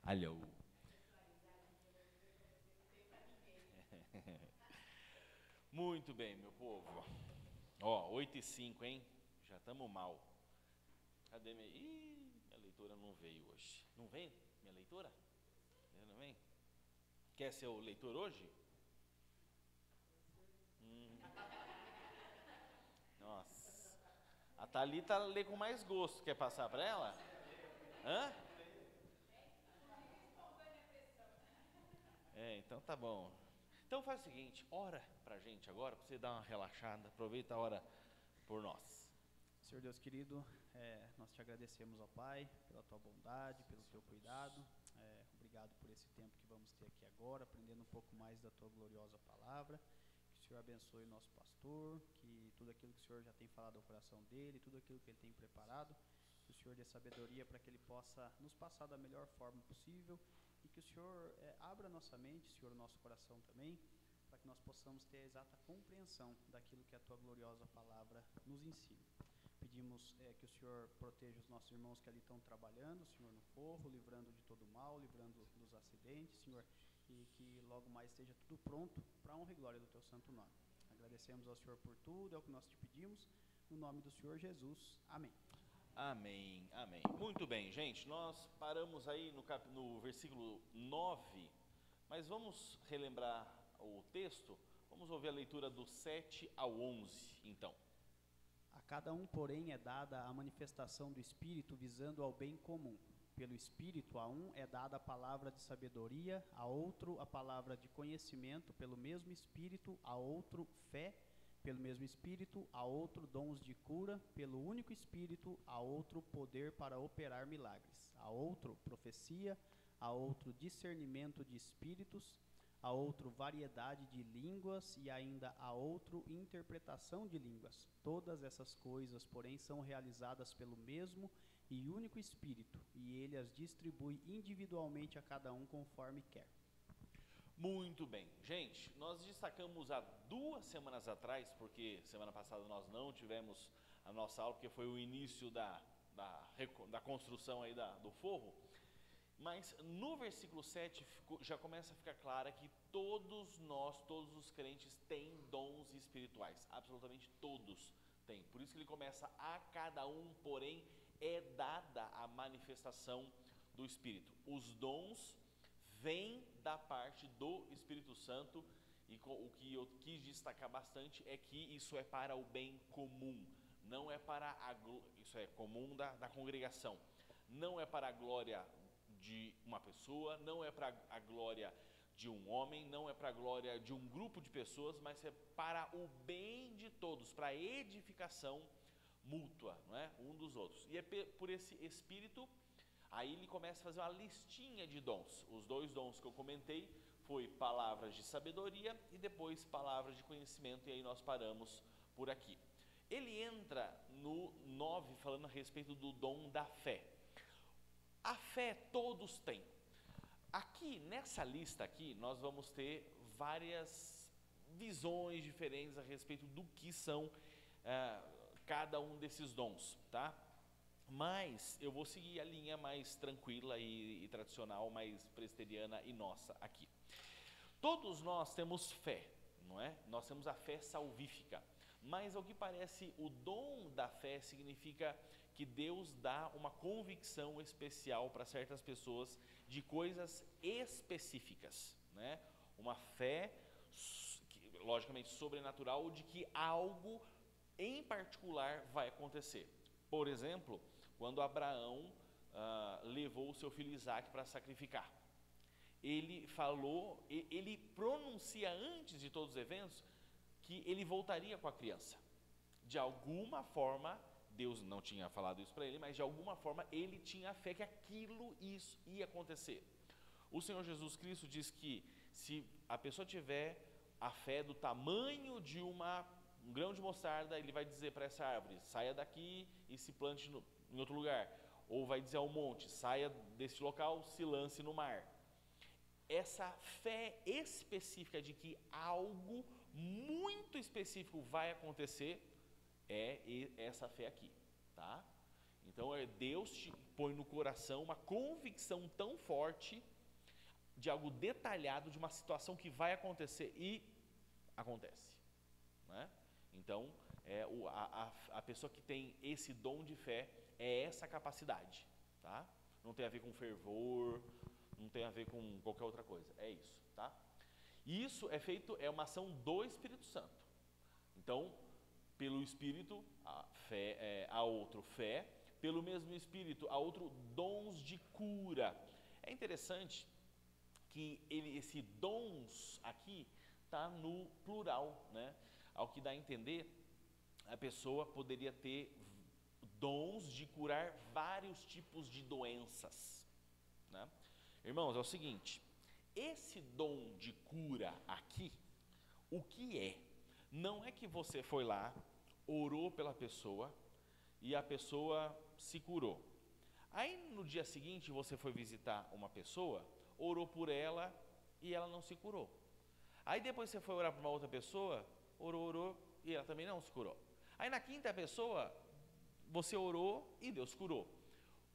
Alô. Muito bem, meu povo. Ó, 8h05, hein? Já estamos mal. Cadê minha... Ih, minha leitora não veio hoje. Não vem minha leitora? Não vem? Quer ser o leitor hoje? Nossa. A Thalita lê com mais gosto. Quer passar para ela? Hã? Então tá bom. Então faz o seguinte, ora pra gente agora, pra você dar uma relaxada, aproveita a hora por nós. Senhor Deus querido, nós te agradecemos, ó Pai, pela tua bondade, pelo teu cuidado. Obrigado por esse tempo que vamos ter aqui agora, aprendendo um pouco mais da tua gloriosa palavra. Que o Senhor abençoe o nosso pastor, que tudo aquilo que o Senhor já tem falado ao coração dele, tudo aquilo que ele tem preparado, que o Senhor dê sabedoria para que ele possa nos passar da melhor forma possível e que o Senhor abra nossa mente, Senhor, o nosso coração também, para que nós possamos ter a exata compreensão daquilo que a tua gloriosa palavra nos ensina. Pedimos que o Senhor proteja os nossos irmãos que ali estão trabalhando, Senhor, no forro, livrando de todo mal, livrando dos acidentes, Senhor, e que logo mais esteja tudo pronto para a honra e glória do teu santo nome. Agradecemos ao Senhor por tudo, é o que nós te pedimos, no nome do Senhor Jesus. Amém. Amém, amém. Muito bem, gente, nós paramos aí no versículo 9, mas vamos relembrar o texto, vamos ouvir a leitura do 7 ao 11, então. A cada um, porém, é dada a manifestação do Espírito visando ao bem comum. Pelo Espírito, a um é dada a palavra de sabedoria, a outro a palavra de conhecimento, pelo mesmo Espírito, a outro fé, pelo mesmo Espírito, a outro dons de cura, pelo único Espírito, a outro poder para operar milagres, a outro profecia, a outro discernimento de espíritos, a outro variedade de línguas e ainda a outro interpretação de línguas. Todas essas coisas, porém, são realizadas pelo mesmo e único Espírito, e ele as distribui individualmente a cada um conforme quer. Muito bem, gente, nós destacamos há 2 semanas atrás, porque semana passada nós não tivemos a nossa aula, porque foi o início da construção aí do forro, mas no versículo 7 já começa a ficar claro que todos nós, todos os crentes têm dons espirituais, absolutamente todos têm, por isso que ele começa, a cada um, porém, é dada a manifestação do Espírito. Os dons vêm da parte do Espírito Santo, e o que eu quis destacar bastante é que isso é para o bem comum, não é para isso é comum da congregação, não é para a glória de uma pessoa, não é para a glória de um homem, não é para a glória de um grupo de pessoas, mas é para o bem de todos, para a edificação mútua, não é? Um dos outros. E é por esse Espírito, aí ele começa a fazer uma listinha de dons. Os 2 dons que eu comentei foi palavras de sabedoria e depois palavras de conhecimento, e aí nós paramos por aqui. Ele entra no 9 falando a respeito do dom da fé. A fé todos têm. Aqui, nessa lista aqui, nós vamos ter várias visões diferentes a respeito do que são cada um desses dons, tá? Mas eu vou seguir a linha mais tranquila e tradicional, mais presbiteriana e nossa aqui. Todos nós temos fé, não é? Nós temos a fé salvífica, mas ao que parece o dom da fé significa que Deus dá uma convicção especial para certas pessoas de coisas específicas, né? Uma fé, logicamente sobrenatural, de que algo em particular vai acontecer. Por exemplo, quando Abraão levou o seu filho Isaque para sacrificar, ele falou, ele pronuncia antes de todos os eventos que ele voltaria com a criança. De alguma forma, Deus não tinha falado isso para ele, mas de alguma forma ele tinha fé que isso ia acontecer. O Senhor Jesus Cristo diz que se a pessoa tiver a fé do tamanho de um grão de mostarda, ele vai dizer para essa árvore, saia daqui e se plante em outro lugar. Ou vai dizer ao monte, saia desse local, se lance no mar. Essa fé específica de que algo muito específico vai acontecer, é essa fé aqui, tá? Então Deus te põe no coração uma convicção tão forte de algo detalhado, de uma situação que vai acontecer e acontece, né? Então a pessoa que tem esse dom de fé é essa capacidade, tá? Não tem a ver com fervor, não tem a ver com qualquer outra coisa, é isso, tá? E isso é feito, é uma ação do Espírito Santo. Então, pelo Espírito, há outro fé, pelo mesmo Espírito, há outro dons de cura. É interessante que esse dons aqui está no plural, né? Ao que dá a entender, a pessoa poderia ter dons de curar vários tipos de doenças, né? Irmãos, é o seguinte, esse dom de cura aqui, o que é? Não é que você foi lá, orou pela pessoa e a pessoa se curou. Aí no dia seguinte você foi visitar uma pessoa, orou por ela e ela não se curou. Aí depois você foi orar para uma outra pessoa, orou e ela também não se curou. Aí na quinta pessoa você orou e Deus curou.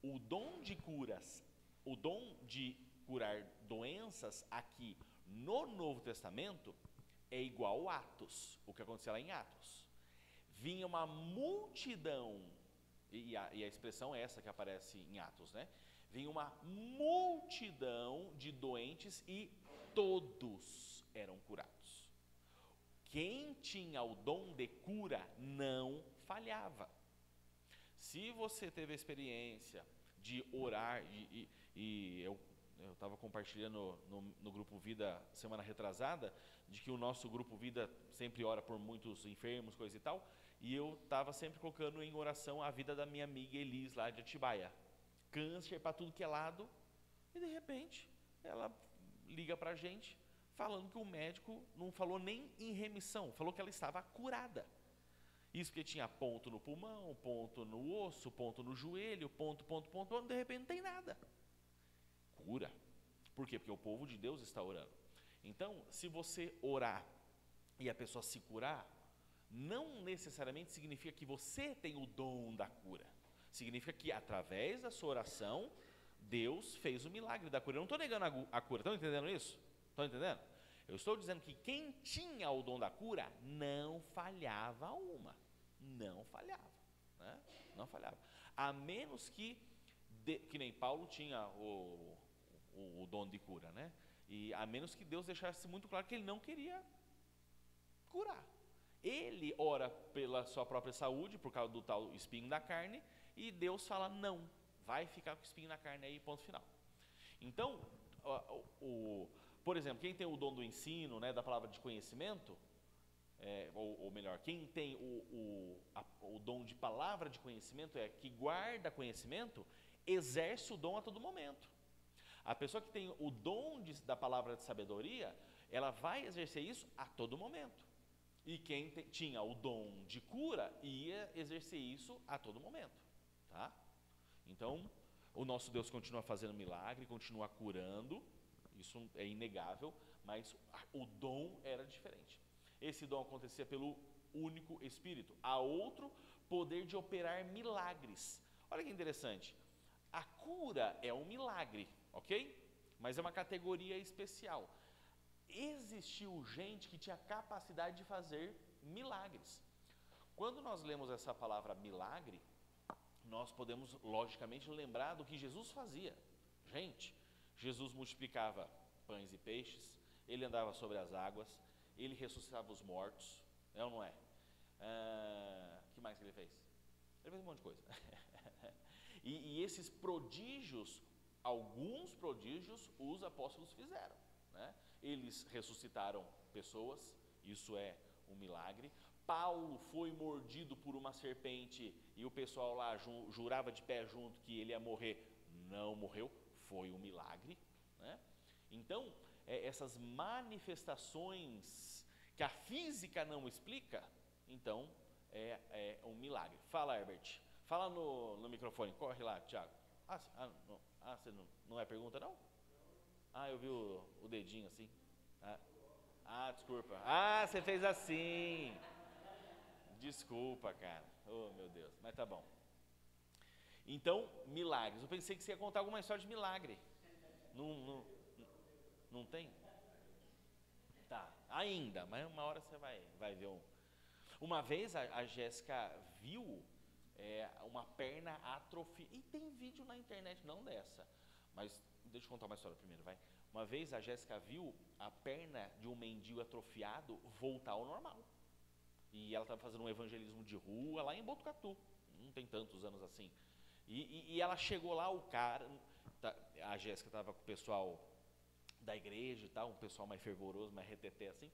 O dom de curas, o dom de curar doenças aqui no Novo Testamento é igual a Atos, o que aconteceu lá em Atos. Vinha uma multidão, e a expressão é essa que aparece em Atos, né? Vinha uma multidão de doentes e todos eram curados. Quem tinha o dom de cura não falhava. Se você teve a experiência de orar, e eu estava compartilhando no Grupo Vida semana retrasada, de que o nosso Grupo Vida sempre ora por muitos enfermos, coisa e tal, e eu estava sempre colocando em oração a vida da minha amiga Elis, lá de Atibaia. Câncer para tudo que é lado, e de repente ela liga para a gente, falando que o médico não falou nem em remissão, falou que ela estava curada. Isso porque tinha ponto no pulmão, ponto no osso, ponto no joelho, ponto, de repente não tem nada. Cura. Por quê? Porque o povo de Deus está orando. Então, se você orar e a pessoa se curar, não necessariamente significa que você tem o dom da cura. Significa que através da sua oração, Deus fez o milagre da cura. Eu não estou negando a cura, estão entendendo isso? Estão entendendo? Eu estou dizendo que quem tinha o dom da cura não falhava uma. Não falhava, né? Não falhava. A menos que nem Paulo tinha o dom de cura, né? E a menos que Deus deixasse muito claro que ele não queria curar. Ele ora pela sua própria saúde, por causa do tal espinho da carne, e Deus fala, não, vai ficar com o espinho na carne aí, ponto final. Então, por exemplo, quem tem o dom do ensino, né, da palavra de conhecimento, ou melhor, quem tem o dom de palavra de conhecimento, que guarda conhecimento, exerce o dom a todo momento. A pessoa que tem o dom da palavra de sabedoria, ela vai exercer isso a todo momento. E quem tinha o dom de cura, ia exercer isso a todo momento, tá? Então, o nosso Deus continua fazendo milagre, continua curando, isso é inegável, mas o dom era diferente. Esse dom acontecia pelo único Espírito. Há outro poder de operar milagres. Olha que interessante. A cura é um milagre, ok? Mas é uma categoria especial. Existiu gente que tinha capacidade de fazer milagres. Quando nós lemos essa palavra milagre, nós podemos logicamente lembrar do que Jesus fazia. Gente, Jesus multiplicava pães e peixes, ele andava sobre as águas, ele ressuscitava os mortos, é ou não é? O que mais que ele fez? Ele fez um monte de coisa. e esses prodígios, alguns prodígios, os apóstolos fizeram, né? Eles ressuscitaram pessoas, isso é um milagre. Paulo foi mordido por uma serpente e o pessoal lá jurava de pé junto que ele ia morrer, não morreu, foi um milagre, né? Então, essas manifestações que a física não explica, então é um milagre. Fala, Herbert, fala no microfone, corre lá, Thiago. Você não é pergunta, não? Eu vi o dedinho assim. Desculpa. Você fez assim. Desculpa, cara. Oh, meu Deus, mas tá bom. Então, milagres. Eu pensei que você ia contar alguma história de milagre. Não tem? Tá, ainda, mas uma hora você vai ver um. Uma vez a Jéssica viu uma perna atrofiada. E tem vídeo na internet, não dessa. Mas deixa eu contar uma história primeiro, vai. Uma vez a Jéssica viu a perna de um mendigo atrofiado voltar ao normal. E ela estava fazendo um evangelismo de rua lá em Botucatu. Não tem tantos anos assim. E ela chegou lá, o cara. A Jéssica estava com o pessoal da igreja e tal, um pessoal mais fervoroso, mais reteté assim.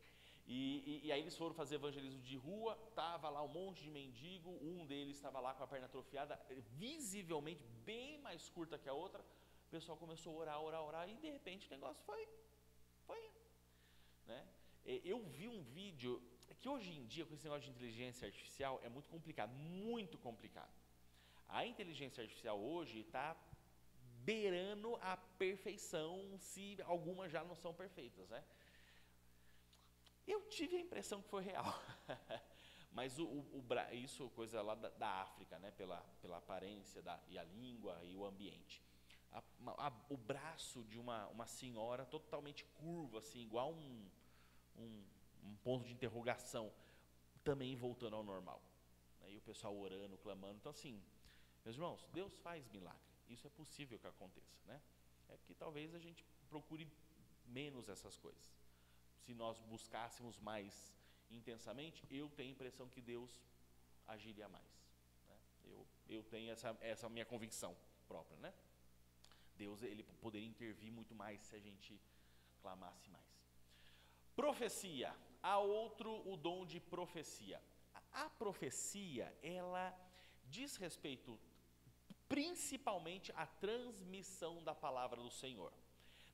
E aí eles foram fazer evangelismo de rua, tava lá um monte de mendigo, um deles estava lá com a perna atrofiada, visivelmente bem mais curta que a outra. O pessoal começou a orar, e de repente o negócio foi indo, né? Eu vi um vídeo, que hoje em dia, com esse negócio de inteligência artificial, é muito complicado, muito complicado. A inteligência artificial hoje está beirando a perfeição, se algumas já não são perfeitas, né? Eu tive a impressão que foi real, mas isso coisa lá da África, né? Pela aparência e a língua e o ambiente. O braço de uma senhora totalmente curvo, assim, igual um ponto de interrogação, também voltando ao normal. E o pessoal orando, clamando. Então, assim, meus irmãos, Deus faz milagre. Isso é possível que aconteça, né? É que talvez a gente procure menos essas coisas. Se nós buscássemos mais intensamente, eu tenho a impressão que Deus agiria mais, né? Eu tenho essa minha convicção própria, né? Deus, ele poderia intervir muito mais se a gente clamasse mais. Profecia. Há o dom de profecia. A profecia, ela diz respeito principalmente à transmissão da palavra do Senhor.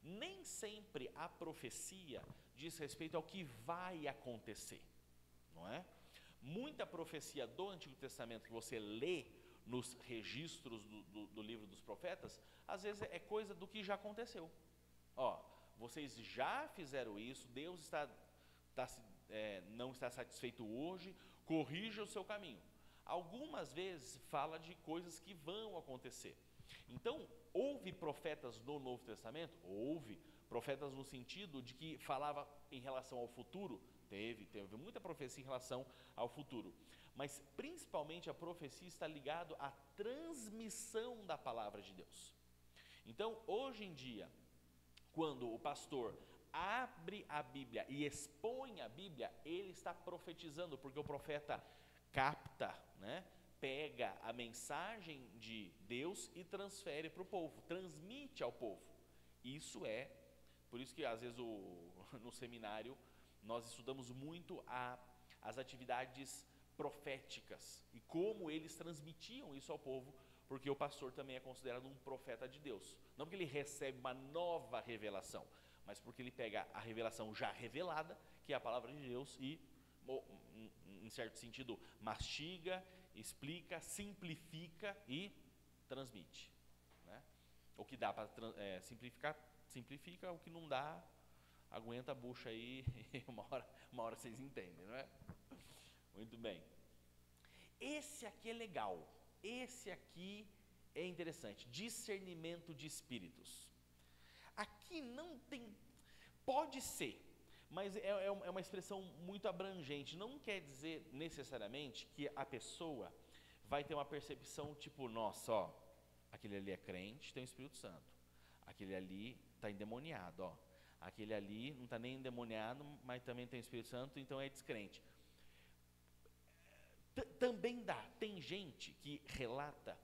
Nem sempre a profecia diz respeito ao que vai acontecer, não é? Muita profecia do Antigo Testamento que você lê nos registros do livro dos profetas, às vezes é coisa do que já aconteceu. Vocês já fizeram isso, Deus não está satisfeito hoje, corrija o seu caminho. Algumas vezes fala de coisas que vão acontecer. Então, houve profetas no Novo Testamento? Houve profetas no sentido de que falava em relação ao futuro. Teve muita profecia em relação ao futuro. Mas, principalmente, a profecia está ligada à transmissão da palavra de Deus. Então, hoje em dia, quando o pastor abre a Bíblia e expõe a Bíblia, ele está profetizando, porque o profeta capta, né? Pega a mensagem de Deus e transfere para o povo, transmite ao povo. Por isso que às vezes no seminário nós estudamos muito as atividades proféticas e como eles transmitiam isso ao povo, porque o pastor também é considerado um profeta de Deus. Não porque ele recebe uma nova revelação, mas porque ele pega a revelação já revelada, que é a palavra de Deus, e, em certo sentido, mastiga, explica, simplifica e transmite, né? O que dá para simplifica, o que não dá, aguenta a bucha aí, uma hora vocês entendem, não é? Muito bem. Esse aqui é legal, esse aqui é interessante, discernimento de espíritos. Aqui não tem, pode ser, mas é uma expressão muito abrangente. Não quer dizer necessariamente que a pessoa vai ter uma percepção tipo, nossa, aquele ali é crente, tem o Espírito Santo. Aquele ali está endemoniado, aquele ali não está nem endemoniado, mas também tem o Espírito Santo, então é descrente. Também dá, tem gente que relata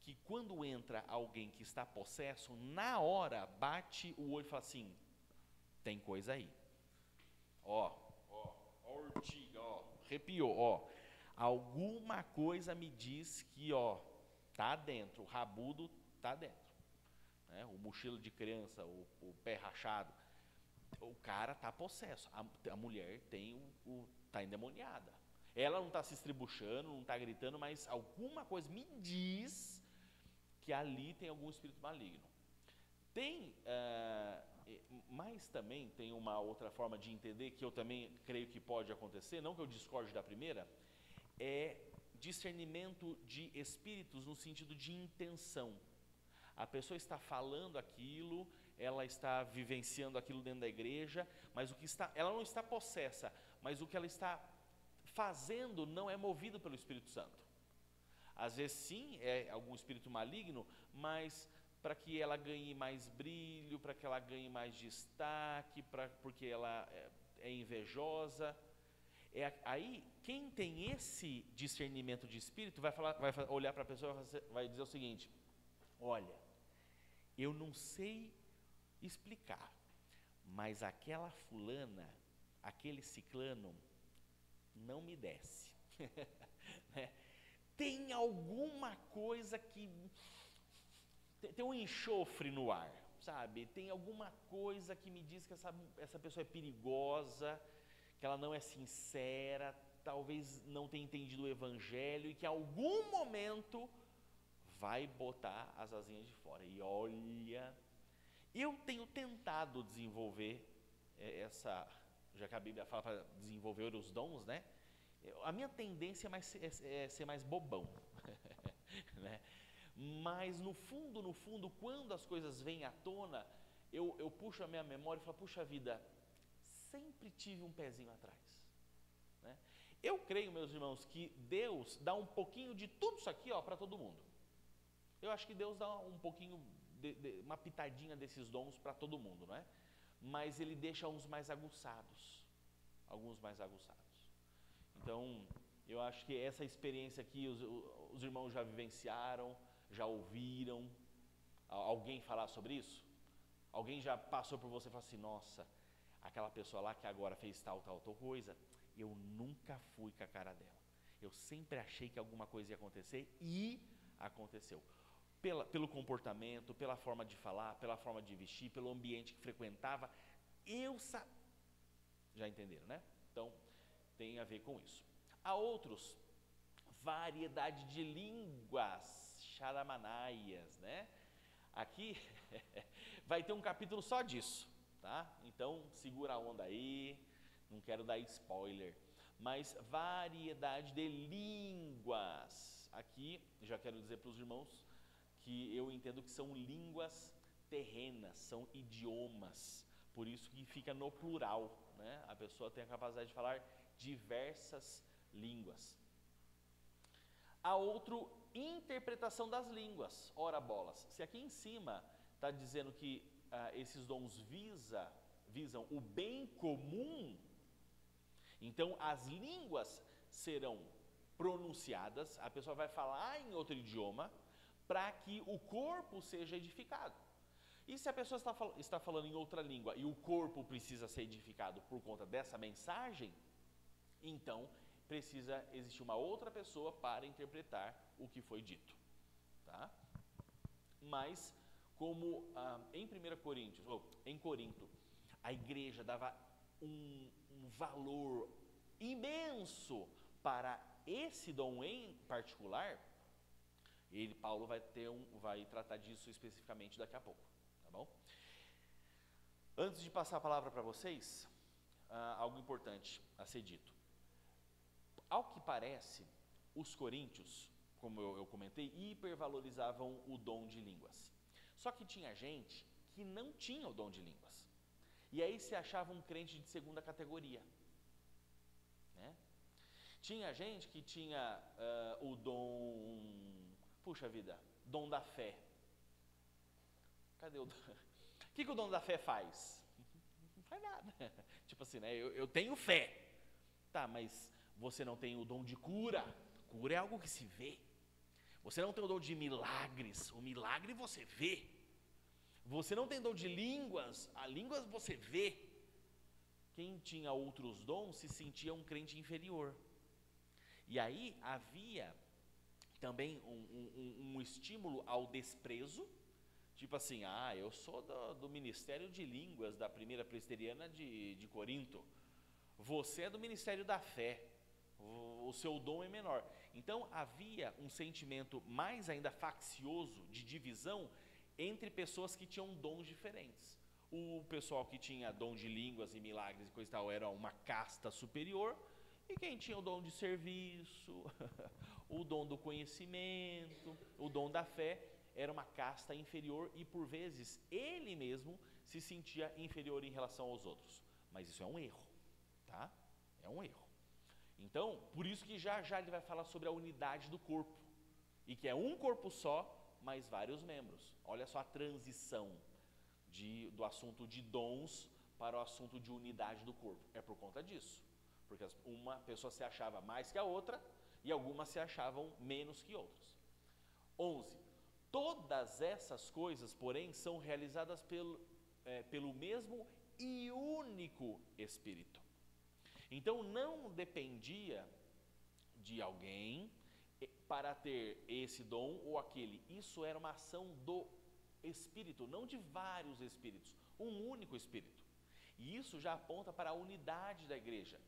que quando entra alguém que está possesso, na hora bate o olho e fala assim, tem coisa aí. Ortiga, arrepiou, alguma coisa me diz que, tá dentro, o rabudo tá dentro, né? O mochila de criança, o pé rachado, o cara tá possesso, a mulher tá endemoniada. Ela não está se estribuchando, não está gritando, mas alguma coisa me diz que ali tem algum espírito maligno. Mas também tem uma outra forma de entender, que eu também creio que pode acontecer, não que eu discorde da primeira, é discernimento de espíritos no sentido de intenção. A pessoa está falando aquilo, ela está vivenciando aquilo dentro da igreja, mas ela não está possessa, mas o que ela está fazendo não é movido pelo Espírito Santo. Às vezes sim, é algum espírito maligno, mas para que ela ganhe mais brilho, para que ela ganhe mais destaque, porque ela é invejosa. Aí, quem tem esse discernimento de espírito vai olhar para a pessoa e vai dizer o seguinte: olha, eu não sei explicar, mas aquela fulana, aquele ciclano, não me desce. Tem alguma coisa que... Tem um enxofre no ar, sabe? Tem alguma coisa que me diz que essa pessoa é perigosa, que ela não é sincera, talvez não tenha entendido o evangelho e que em algum momento vai botar as asinhas de fora. E olha, eu tenho tentado desenvolver já que a Bíblia fala para desenvolver os dons, né? A minha tendência é ser mais bobão, né? Mas no fundo, quando as coisas vêm à tona, eu puxo a minha memória e falo: puxa vida, sempre tive um pezinho atrás, né? Eu creio, meus irmãos, que Deus dá um pouquinho de tudo isso aqui para todo mundo. Eu acho que Deus dá um pouquinho, uma pitadinha desses dons para todo mundo, não é? Mas Ele deixa alguns mais aguçados. Então, eu acho que essa experiência aqui, os irmãos já vivenciaram, já ouviram alguém falar sobre isso? Alguém já passou por você e falou assim: nossa, aquela pessoa lá que agora fez tal coisa, eu nunca fui com a cara dela. Eu sempre achei que alguma coisa ia acontecer e aconteceu. Pelo comportamento, pela forma de falar, pela forma de vestir, pelo ambiente que frequentava, já entenderam, né? Então, tem a ver com isso. Há outros, variedade de línguas, charamanaias, né? Aqui vai ter um capítulo só disso, tá? Então, segura a onda aí, não quero dar spoiler, mas variedade de línguas. Aqui, já quero dizer para os irmãos que eu entendo que são línguas terrenas, são idiomas, por isso que fica no plural, né? A pessoa tem a capacidade de falar diversas línguas. Há outro, interpretação das línguas. Ora bolas, se aqui em cima está dizendo que esses dons visam o bem comum, então as línguas serão pronunciadas, a pessoa vai falar em outro idioma para que o corpo seja edificado. E se a pessoa está falando em outra língua e o corpo precisa ser edificado por conta dessa mensagem, então precisa existir uma outra pessoa para interpretar o que foi dito, tá? Mas como em Corinto, a igreja dava um valor imenso para esse dom em particular, Paulo vai tratar disso especificamente daqui a pouco, tá bom? Antes de passar a palavra para vocês, algo importante a ser dito. Ao que parece, os coríntios, como eu comentei, hipervalorizavam o dom de línguas. Só que tinha gente que não tinha o dom de línguas. E aí se achava um crente de segunda categoria, né? Tinha gente que tinha o dom, dom da fé. Cadê o dom? O que o dom da fé faz? Não faz nada. Tipo assim, né? Eu tenho fé. Tá, mas você não tem o dom de cura. Cura é algo que se vê. Você não tem o dom de milagres. O milagre você vê. Você não tem dom de línguas. A línguas você vê. Quem tinha outros dons se sentia um crente inferior. E aí havia também um estímulo ao desprezo. Tipo assim, eu sou do Ministério de Línguas da Primeira Presbiteriana de Corinto. Você é do Ministério da Fé. O seu dom é menor. Então havia um sentimento mais ainda faccioso de divisão entre pessoas que tinham dons diferentes. O pessoal que tinha dom de línguas e milagres e coisa e tal era uma casta superior, E quem tinha o dom de serviço, o dom do conhecimento, o dom da fé, era uma casta inferior e, por vezes, ele mesmo se sentia inferior em relação aos outros. Mas isso é um erro, tá? É um erro. Então, por isso que já já ele vai falar sobre a unidade do corpo. E que é um corpo só, mas vários membros. Olha só a transição do assunto de dons para o assunto de unidade do corpo. É por conta disso. Porque uma pessoa se achava mais que a outra e algumas se achavam menos que outras. 11. Todas essas coisas, porém, são realizadas pelo mesmo e único Espírito. Então, não dependia de alguém para ter esse dom ou aquele. Isso era uma ação do Espírito, não de vários Espíritos, um único Espírito. E isso já aponta para a unidade da igreja.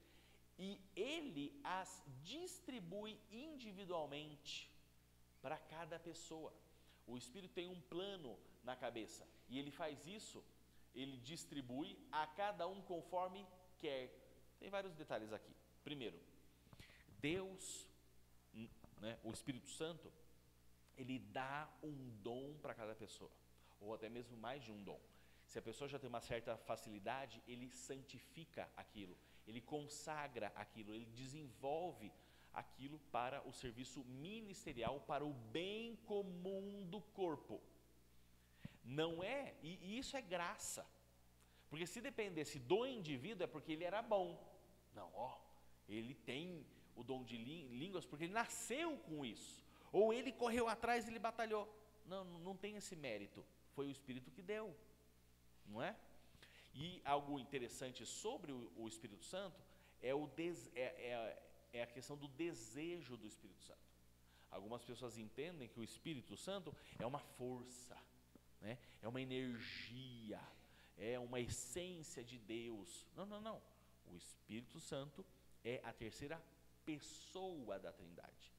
E ele as distribui individualmente para cada pessoa. O Espírito tem um plano na cabeça e ele faz isso, ele distribui a cada um conforme quer. Tem vários detalhes aqui. Primeiro, Deus, né, o Espírito Santo, ele dá um dom para cada pessoa, ou até mesmo mais de um dom. Se a pessoa já tem uma certa facilidade, ele santifica aquilo, ele consagra aquilo, ele desenvolve aquilo para o serviço ministerial, para o bem comum do corpo. Não é, e isso é graça, porque se dependesse do indivíduo é porque ele era bom. Não, ele tem o dom de línguas porque ele nasceu com isso, ou ele correu atrás, ele batalhou. Não tem esse mérito, foi o Espírito que deu, não é? E algo interessante sobre o Espírito Santo é a questão do desejo do Espírito Santo. Algumas pessoas entendem que o Espírito Santo é uma força, né? É uma energia, é uma essência de Deus. Não. O Espírito Santo é a terceira pessoa da Trindade.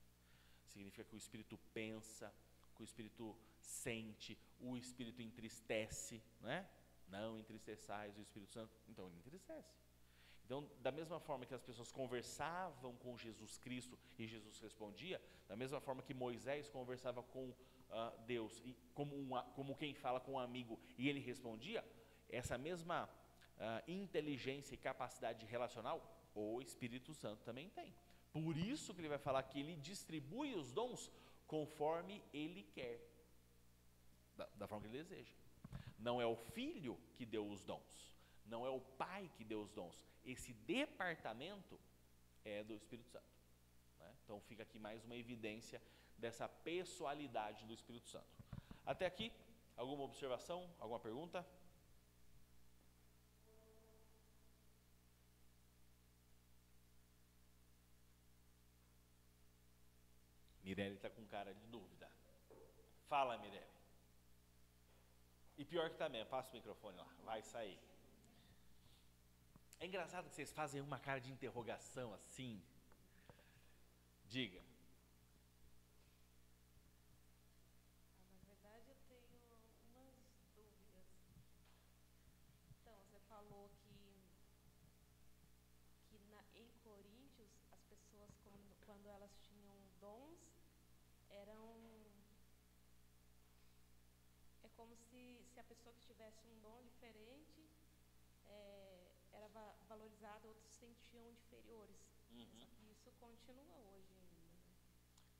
Significa que o Espírito pensa, que o Espírito sente, o Espírito entristece, né? Não entristeçais o Espírito Santo. Então ele entristece. Então, da mesma forma que as pessoas conversavam com Jesus Cristo e Jesus respondia, da mesma forma que Moisés conversava com Deus, e como quem fala com um amigo e ele respondia, essa mesma inteligência e capacidade relacional, o Espírito Santo também tem. Por isso que ele vai falar que ele distribui os dons conforme ele quer, da forma que ele deseja. Não é o Filho que deu os dons, não é o Pai que deu os dons. Esse departamento é do Espírito Santo, né? Então fica aqui mais uma evidência dessa pessoalidade do Espírito Santo. Até aqui, alguma observação, alguma pergunta? Mirelle está com cara de dúvida. Fala, Mirelle. E pior que também, passa o microfone lá, vai sair. É engraçado que vocês fazem uma cara de interrogação assim. Diga. Na verdade, eu tenho umas dúvidas. Então, você falou que em Coríntios, as pessoas, quando elas tinham dons, é como se a pessoa que tivesse um dom diferente era valorizada, outros se sentiam inferiores. Isso continua hoje ainda, né?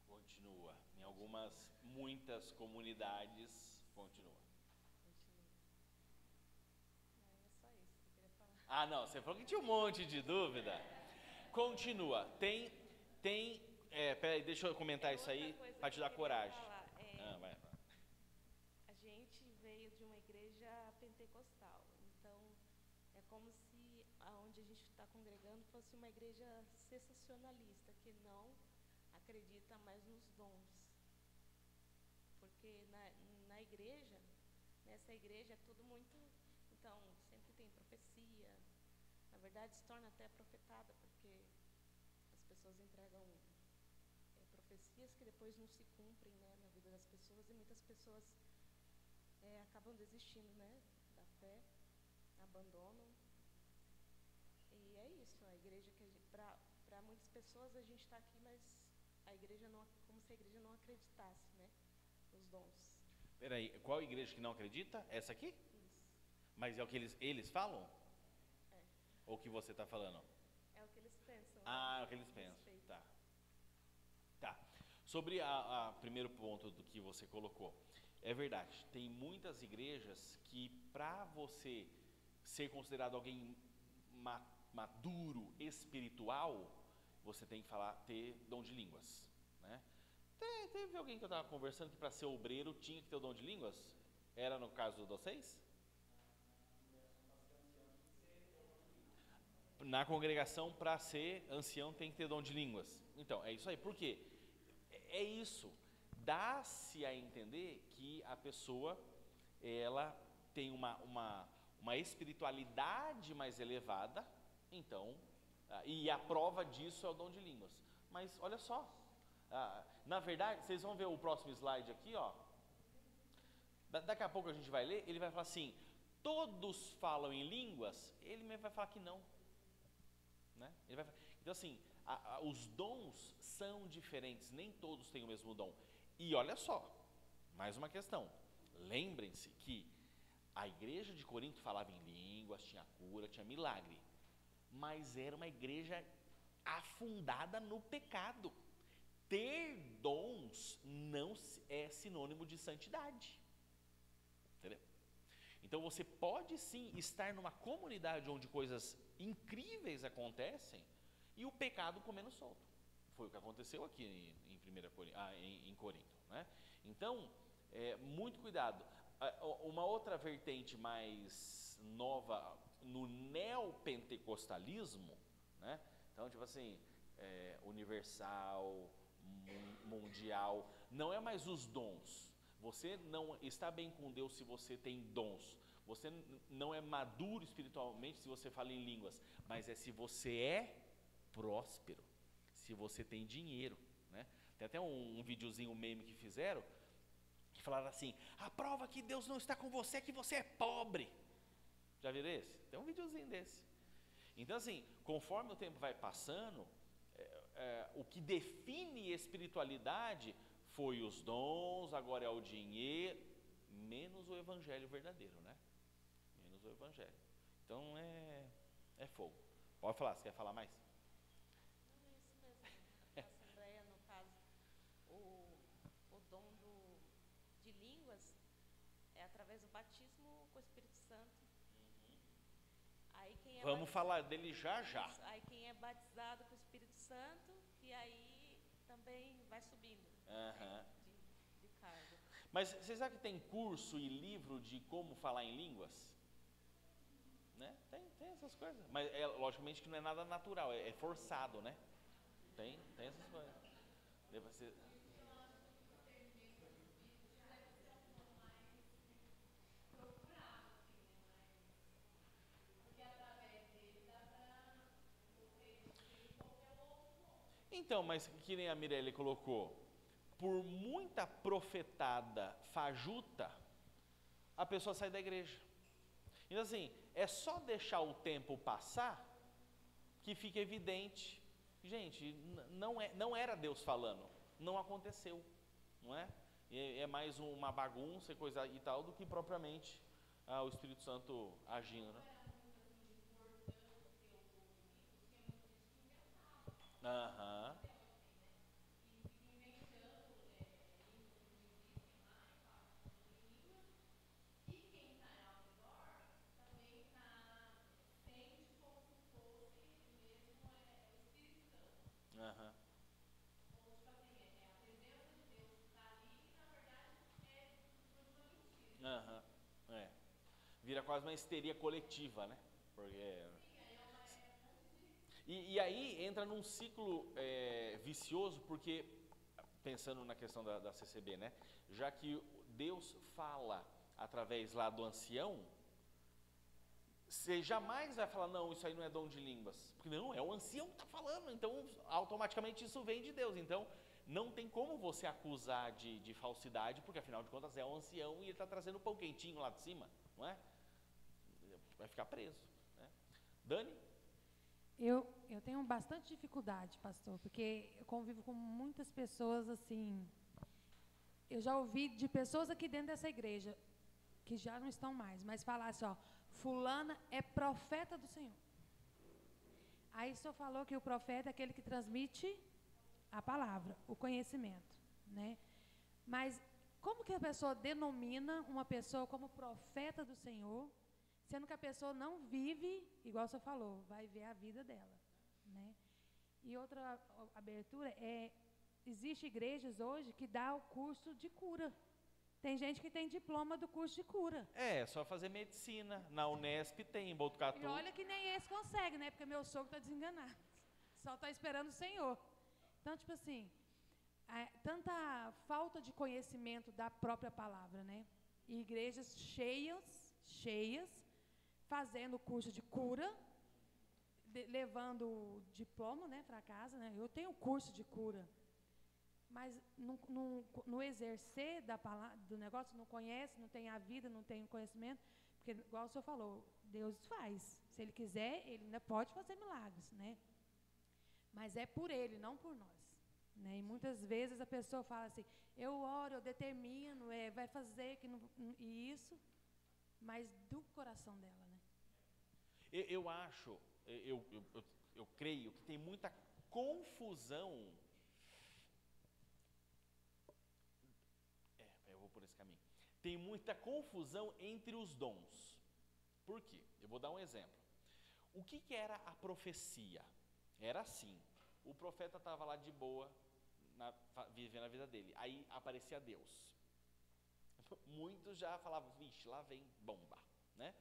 Continua. Em muitas comunidades, continua. É só isso que eu queria falar. Ah, não, você falou que tinha um monte de dúvida. Continua. Peraí, deixa eu comentar isso aí para te dar coragem. Vai. A gente veio de uma igreja pentecostal, então é como se aonde a gente está congregando fosse uma igreja sensacionalista, que não acredita mais nos dons. Porque nessa igreja é tudo muito, então sempre tem profecia, na verdade se torna até profetada, porque as pessoas entregam profecias que depois não se cumprem, né, na vida das pessoas, e muitas pessoas acabam desistindo, né, da fé, abandonam. E é isso, a igreja que para muitas pessoas, a gente está aqui, mas a igreja não, como se a igreja não acreditasse, né, nos dons. Peraí, qual igreja que não acredita? Essa aqui? Isso. Mas é o que eles falam? É. Ou o que você está falando? É o que eles pensam. Ah, né? é o que eles A pensam. respeito. Tá. Tá. Sobre a primeiro ponto do que você colocou, é verdade. Tem muitas igrejas que, para você ser considerado alguém maduro, espiritual, você tem que ter dom de línguas, né? Teve alguém que eu estava conversando que para ser obreiro tinha que ter o dom de línguas? Era no caso de vocês? Na congregação, para ser ancião, tem que ter dom de línguas. Então, é isso aí. Por quê? É isso. Dá-se a entender que a pessoa, ela tem uma espiritualidade mais elevada, então, e a prova disso é o dom de línguas. Mas, olha só, na verdade, vocês vão ver o próximo slide aqui, ó. Daqui a pouco a gente vai ler, ele vai falar assim, todos falam em línguas, ele mesmo vai falar que não. Né? Então assim, os dons são diferentes, nem todos têm o mesmo dom. E olha só, mais uma questão, lembrem-se que a igreja de Corinto falava em línguas, tinha cura, tinha milagre, mas era uma igreja afundada no pecado. Ter dons não é sinônimo de santidade, entendeu? Então você pode sim estar numa comunidade onde coisas incríveis acontecem e o pecado comendo solto. Foi o que aconteceu aqui em Corinto, né? Então, muito cuidado. Uma outra vertente mais nova no neopentecostalismo, né? Então, tipo assim, universal, mundial, não é mais os dons. Você não está bem com Deus se você tem dons. Você não é maduro espiritualmente se você fala em línguas, mas é se você é próspero, se você tem dinheiro, né? Tem até um videozinho, um meme que fizeram, que falaram assim, a prova que Deus não está com você é que você é pobre. Já viram esse? Tem um videozinho desse. Então assim, conforme o tempo vai passando, o que define espiritualidade foi os dons, agora é o dinheiro, menos o evangelho verdadeiro, né? Menos o evangelho. Então é fogo. Pode falar, você quer falar mais? Não, é isso mesmo. A Assembleia, no caso, o dom de línguas é através do batismo com o Espírito Santo. Aí quem é Vamos falar dele já. Aí quem é batizado com o Espírito Santo, e aí também vai subindo, né, de cargo. Mas vocês sabem que tem curso e livro de como falar em línguas? Né? Tem essas coisas. Mas logicamente que não é nada natural, é forçado, né? Tem essas coisas. Deve ser... Então, mas que nem a Mirelle colocou, por muita profetada fajuta, a pessoa sai da igreja. Então assim, é só deixar o tempo passar que fica evidente. Gente, não era Deus falando, não aconteceu, não é? É mais uma bagunça e coisa e tal do que propriamente o Espírito Santo agindo, né? Aham. Aham. Aham. É. Vira quase uma histeria coletiva, né? Porque e aí entra num ciclo vicioso, porque, pensando na questão da CCB, né? Já que Deus fala através lá do ancião, você jamais vai falar, não, isso aí não é dom de línguas. Porque não, é o ancião que está falando, então automaticamente isso vem de Deus. Então, não tem como você acusar de falsidade, porque afinal de contas é o ancião e ele está trazendo o pão quentinho lá de cima, não é? Vai ficar preso, né? Dani? Eu tenho bastante dificuldade, pastor, porque eu convivo com muitas pessoas assim. Eu já ouvi de pessoas aqui dentro dessa igreja, que já não estão mais, mas falar assim, ó, fulana é profeta do Senhor. Aí o senhor falou que o profeta é aquele que transmite a palavra, o conhecimento, né? Mas como que a pessoa denomina uma pessoa como profeta do Senhor, sendo que a pessoa não vive, igual o senhor falou, vai ver a vida dela, né? E outra abertura existe igrejas hoje que dá o curso de cura. Tem gente que tem diploma do curso de cura. Só fazer medicina. Na Unesp tem, em Botucatu. E olha que nem esse consegue, né? Porque meu sogro está desenganado. Só está esperando o Senhor. Então, tipo assim, tanta falta de conhecimento da própria palavra, né? E igrejas cheias, fazendo curso de cura, levando o diploma, né, para casa, né? Eu tenho curso de cura. Mas no exercer da palavra, do negócio, não conhece, não tem a vida, não tem o conhecimento, porque, igual o senhor falou, Deus faz. Se Ele quiser, Ele ainda pode fazer milagres, né? Mas é por Ele, não por nós. Né? E muitas vezes a pessoa fala assim, eu oro, eu determino, vai fazer, e isso, mas do coração dela, né? Eu acho, eu creio que tem muita confusão. Eu vou por esse caminho. Tem muita confusão entre os dons. Por quê? Eu vou dar um exemplo. O que era a profecia? Era assim, o profeta estava lá de boa, vivendo a vida dele, aí aparecia Deus. Muitos já falavam, vixe, lá vem bomba, né?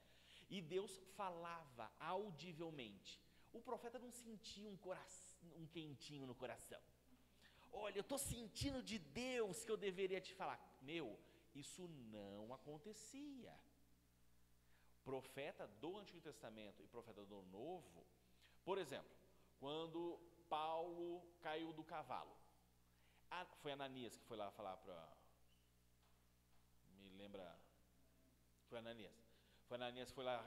E Deus falava audivelmente. O profeta não sentia um quentinho no coração. Olha, eu estou sentindo de Deus que eu deveria te falar. Meu, isso não acontecia. Profeta do Antigo Testamento e profeta do Novo, por exemplo, quando Paulo caiu do cavalo, foi Ananias que foi lá falar para... Me lembra... Foi Ananias que foi lá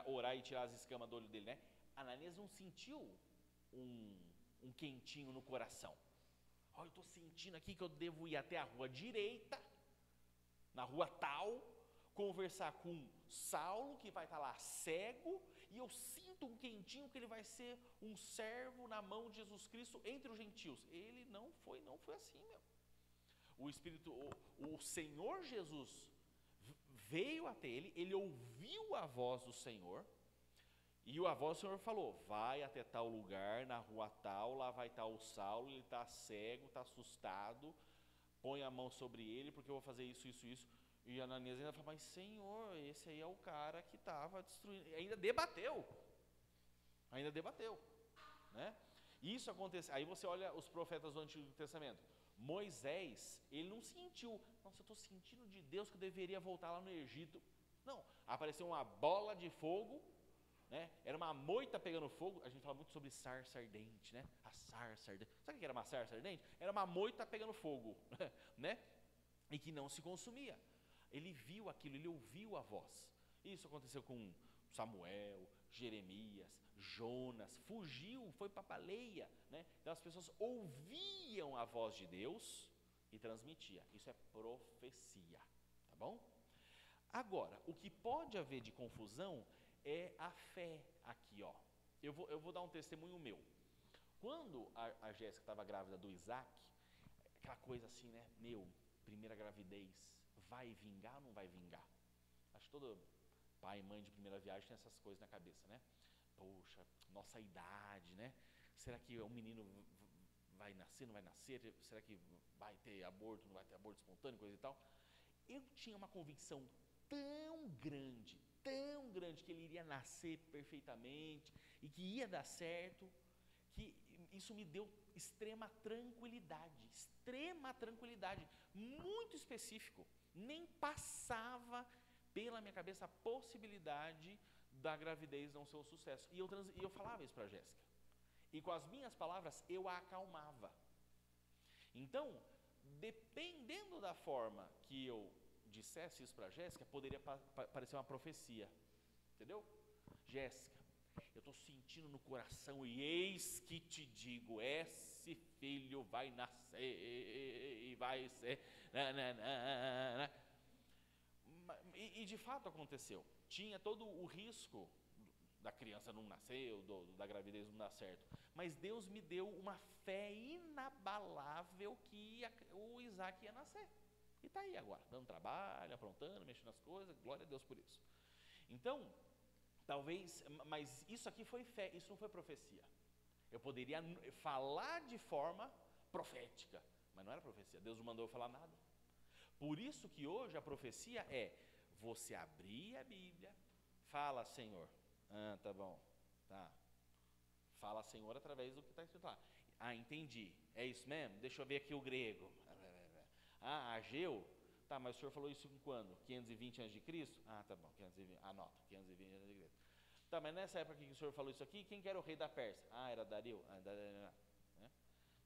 orar e tirar as escamas do olho dele, né? Ananias não sentiu um quentinho no coração. Olha, eu estou sentindo aqui que eu devo ir até a rua direita, na rua tal, conversar com Saulo, que vai estar lá cego, e eu sinto um quentinho que ele vai ser um servo na mão de Jesus Cristo entre os gentios. Ele não foi assim, meu. O Senhor Jesus veio até ele ouviu a voz do Senhor, e a voz do Senhor falou, vai até tal lugar, na rua tal, lá vai estar o Saulo, ele está cego, está assustado, põe a mão sobre ele, porque eu vou fazer isso. E Ananias ainda falou, mas Senhor, esse aí é o cara que estava destruindo, ainda debateu, né? Isso acontece, aí você olha os profetas do Antigo Testamento, Moisés, ele não sentiu, nossa, eu estou sentindo de Deus que eu deveria voltar lá no Egito. Não, apareceu uma bola de fogo, né? Era uma moita pegando fogo. A gente fala muito sobre sarça ardente, né? A sarça ardente. Sabe o que era uma sarça ardente? Era uma moita pegando fogo, né? E que não se consumia. Ele viu aquilo, ele ouviu a voz. Isso aconteceu com Samuel, Jeremias, Jonas, fugiu, foi para a baleia, né? Então as pessoas ouviam a voz de Deus e transmitia. Isso é profecia, tá bom? Agora, o que pode haver de confusão é a fé aqui, ó. Eu vou dar um testemunho meu. Quando a Jéssica estava grávida do Isaac, aquela coisa assim, né? Meu, primeira gravidez, vai vingar ou não vai vingar? Acho que todo pai e mãe de primeira viagem tem essas coisas na cabeça, né? Poxa, nossa idade, né? Será que o menino vai nascer, não vai nascer? Será que vai ter aborto, não vai ter aborto espontâneo, coisa e tal? Eu tinha uma convicção tão grande, que ele iria nascer perfeitamente e que ia dar certo, que isso me deu extrema tranquilidade, muito específico. Nem passava pela minha cabeça a possibilidade da gravidez não ser um sucesso. E eu falava isso para a Jéssica. E com as minhas palavras, eu a acalmava. Então, dependendo da forma que eu dissesse isso para a Jéssica, poderia parecer uma profecia. Entendeu? Jéssica, Eu estou sentindo no coração, e eis que te digo, esse filho vai nascer e vai ser... E de fato aconteceu. Tinha todo o risco da criança não nascer, da gravidez não dar certo. Mas Deus me deu uma fé inabalável que o Isaac ia nascer. E está aí agora, dando trabalho, aprontando, mexendo nas coisas, glória a Deus por isso. Então, talvez, mas isso aqui foi fé, isso não foi profecia. Eu poderia falar de forma profética, mas não era profecia, Deus não mandou eu falar nada. Por isso que hoje a profecia é, você abrir a Bíblia, fala, Senhor, tá bom, tá, fala, Senhor, através do que está escrito lá. Entendi, é isso mesmo? Deixa eu ver aqui o grego. Ageu, tá, mas o senhor falou isso em quando? 520 a.C.? Tá bom, 520, anota, 520 a.C. Tá, mas nessa época que o senhor falou isso aqui, quem que era o rei da Pérsia? Era Dario. Né?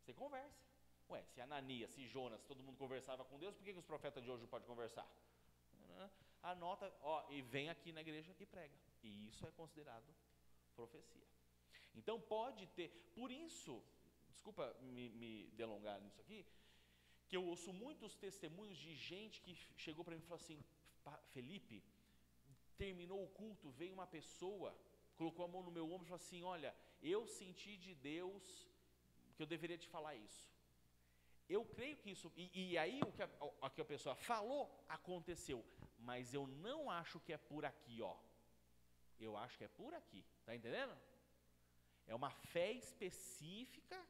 Você conversa. Ué, se Ananias, se Jonas, todo mundo conversava com Deus, por que os profetas de hoje não podem conversar? Anota, e vem aqui na igreja e prega. E isso é considerado profecia. Então pode ter, por isso, desculpa me delongar nisso aqui, que eu ouço muitos testemunhos de gente que chegou para mim e falou assim, Felipe, terminou o culto, veio uma pessoa, colocou a mão no meu ombro e falou assim, olha, eu senti de Deus que eu deveria te falar isso. Eu creio que isso, e aí o que a pessoa falou, aconteceu, mas eu não acho que é por aqui, eu acho que é por aqui, tá entendendo? É uma fé específica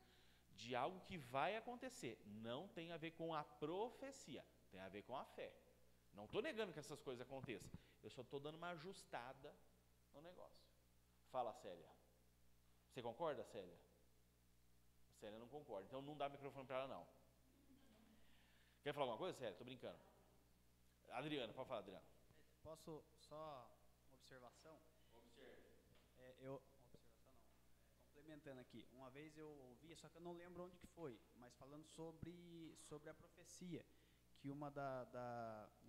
de algo que vai acontecer, não tem a ver com a profecia, tem a ver com a fé. Não estou negando que essas coisas aconteçam, eu só estou dando uma ajustada no negócio. Fala, Célia. Você concorda, Célia? A Célia não concorda, então não dá microfone para ela não. Quer falar alguma coisa, Célia? Estou brincando. Adriana, pode falar, Adriana. Posso só uma observação? Complementando aqui, uma vez eu ouvi, só que eu não lembro onde que foi, mas falando sobre a profecia, que eu não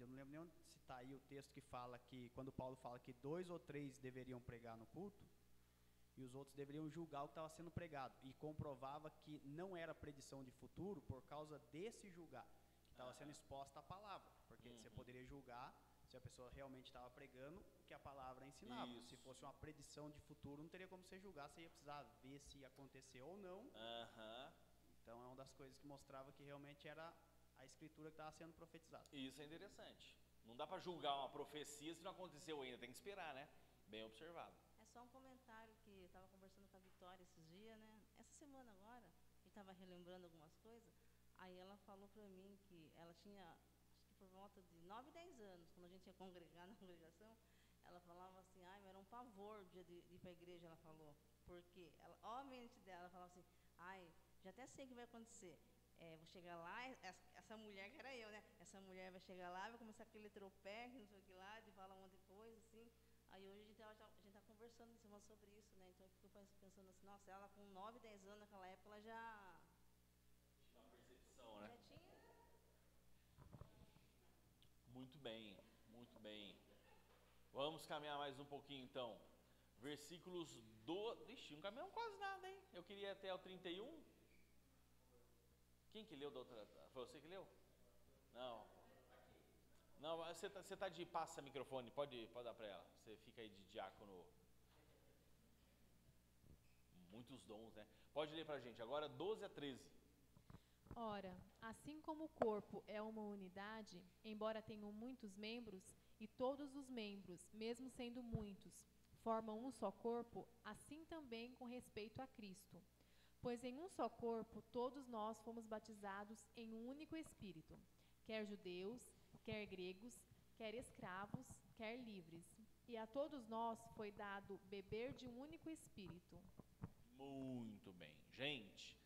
lembro nem onde está aí o texto que fala que, quando Paulo fala que 2 ou 3 deveriam pregar no culto, e os outros deveriam julgar o que estava sendo pregado, e comprovava que não era predição de futuro por causa desse julgar, que estava sendo exposta a palavra, porque você poderia julgar se a pessoa realmente estava pregando o que a palavra ensinava. Isso. Se fosse uma predição de futuro, não teria como você julgar, você ia precisar ver se ia acontecer ou não. Então é uma das coisas que mostrava que realmente era a escritura que estava sendo profetizada. Isso é interessante. Não dá para julgar uma profecia se não aconteceu ainda, tem que esperar, né? Bem observado. É só um comentário que eu estava conversando com a Vitória esses dias, né? Essa semana agora, a gente estava relembrando algumas coisas, aí ela falou para mim que ela tinha, acho que por volta de 9, 10 anos, quando a gente ia congregar na congregação, ela falava assim, era um pavor o dia de ir para a igreja, ela falou, porque, a mente dela, ela falava assim, já até sei o que vai acontecer, vou chegar lá, essa mulher que era eu, né? Essa mulher vai chegar lá, vai começar aquele tropé, não sei o que lá, de falar um monte de coisa, assim. Aí hoje a gente está conversando sobre isso, né? Então eu fico pensando assim, nossa, ela com 9, 10 anos naquela época, ela já... Tinha uma percepção, né? Já tinha... Muito bem, muito bem. Vamos caminhar mais um pouquinho então. Versículos Ixi, não caminhamos quase nada, hein? Eu queria até o 31. Quem que leu da outra? Foi você que leu? Não. Não, você tá de passa microfone, pode dar para ela. Você fica aí de diácono. Muitos dons, né? Pode ler para a gente. Agora 12 a 13. Ora, assim como o corpo é uma unidade, embora tenham muitos membros, e todos os membros, mesmo sendo muitos, formam um só corpo, assim também com respeito a Cristo. Pois em um só corpo todos nós fomos batizados em um único Espírito, quer judeus, quer gregos, quer escravos, quer livres. E a todos nós foi dado beber de um único Espírito. Muito bem. Gente,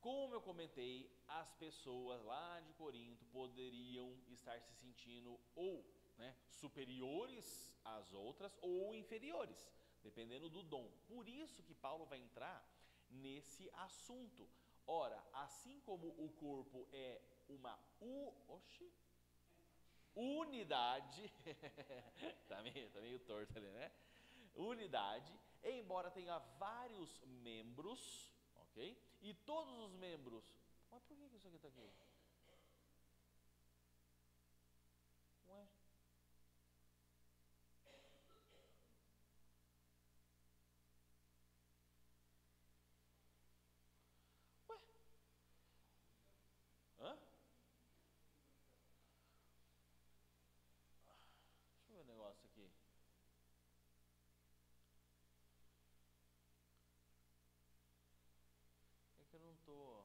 como eu comentei, as pessoas lá de Corinto poderiam estar se sentindo superiores às outras ou inferiores, dependendo do dom. Por isso que Paulo vai entrar nesse assunto. Ora, assim como o corpo é uma unidade, tá meio torto ali, né? unidade, embora tenha vários membros, ok? E todos os membros... Mas por que isso aqui está aqui? Ué? Hã? Deixa eu ver o negócio aqui. É que eu não tô...